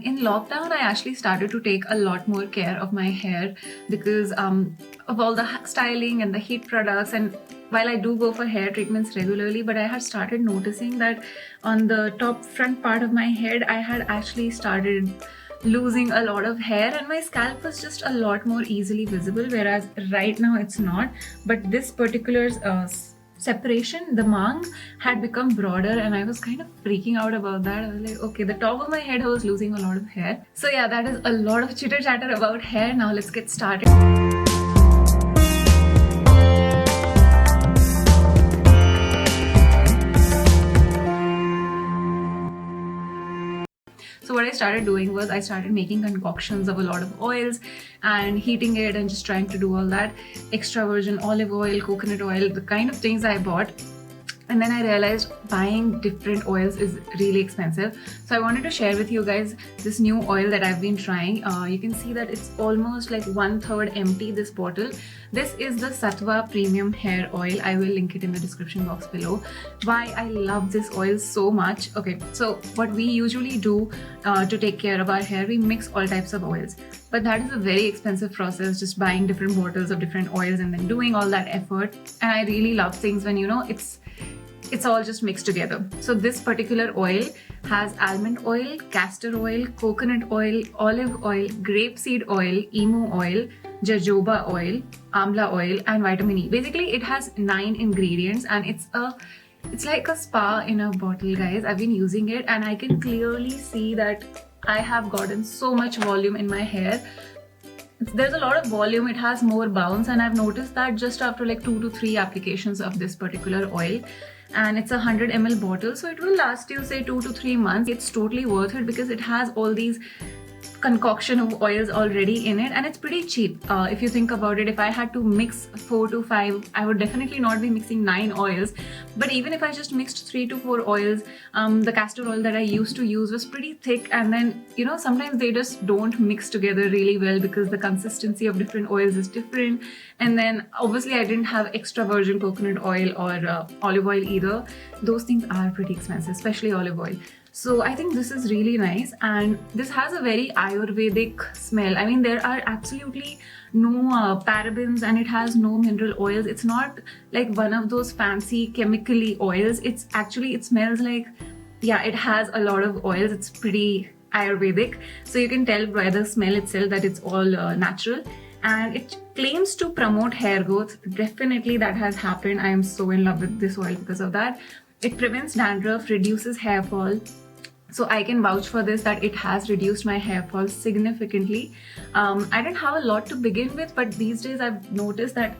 In lockdown, I actually started to take a lot more care of my hair because of all the styling and the heat products. And while I do go for hair treatments regularly, but I had started noticing that on the top front part of my head, I had actually started losing a lot of hair and my scalp was just a lot more easily visible, whereas right now it's not. But this particular separation, the mang had become broader and I was kind of freaking out about that. I was like, okay, the top of my head I was losing a lot of hair. So yeah, that is a lot of chitter chatter about hair. Now let's get started. So what I started doing was I started making concoctions of a lot of oils and heating it and just trying to do all that extra virgin olive oil, coconut oil, the kind of things I bought. And then I realized buying different oils is really expensive. So I wanted to share with you guys this new oil that I've been trying. You can see that it's almost like 1/3 empty, this bottle. This is the Sattva Premium Hair Oil. I will link it in the description box below. Why I love this oil so much. Okay, so what we usually do to take care of our hair, we mix all types of oils. But that is a very expensive process, just buying different bottles of different oils and then doing all that effort. And I really love things when, you know, it's all just mixed together. So this particular oil has almond oil, castor oil, coconut oil, olive oil, grapeseed oil, emu oil, jojoba oil, amla oil, and vitamin E. Basically, it has 9 ingredients and it's like a spa in a bottle, guys. I've been using it and I can clearly see that I have gotten so much volume in my hair. There's a lot of volume, it has more bounce, and I've noticed that just after like 2 to 3 applications of this particular oil. And it's a 100 ml bottle, so it will last you say 2 to 3 months. It's totally worth it because it has all these concoction of oils already in it and it's pretty cheap. If you think about it, if I had to mix 4 to 5, I would definitely not be mixing 9 oils. But even if I just mixed 3 to 4 oils, the castor oil that I used to use was pretty thick, and then, you know, sometimes they just don't mix together really well because the consistency of different oils is different. And then obviously I didn't have extra virgin coconut oil or olive oil either. Those things are pretty expensive, especially olive oil. So I think this is really nice, and this has a very Ayurvedic smell. I mean, there are absolutely no parabens and it has no mineral oils. It's not like one of those fancy chemically oils. It's actually, it smells like, yeah, it has a lot of oils. It's pretty Ayurvedic. So you can tell by the smell itself that it's all natural. And it claims to promote hair growth. Definitely that has happened. I am so in love with this oil because of that. It prevents dandruff, reduces hair fall. So I can vouch for this that it has reduced my hair fall significantly. I didn't have a lot to begin with, but these days I've noticed that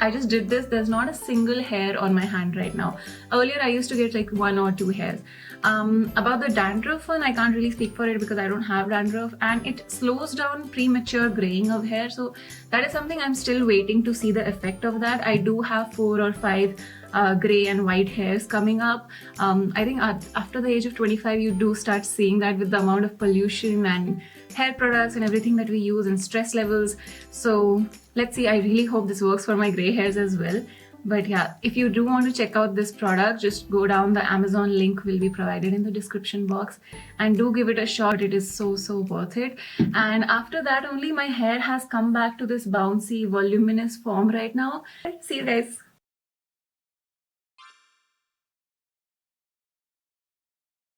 I just did this. There's not a single hair on my hand right now. Earlier I used to get like 1 or 2 hairs. About the dandruff one, I can't really speak for it because I don't have dandruff, and it slows down premature graying of hair. So that is something I'm still waiting to see the effect of that. I do have 4 or 5 gray and white hairs coming up. I think after the age of 25 you do start seeing that with the amount of pollution and hair products and everything that we use and stress levels. So let's see, I really hope this works for my gray hairs as well. But yeah, if you do want to check out this product, just go down. The Amazon link will be provided in the description box and do give it a shot. It is so worth it. And after that only my hair has come back to this bouncy voluminous form right now. See you guys.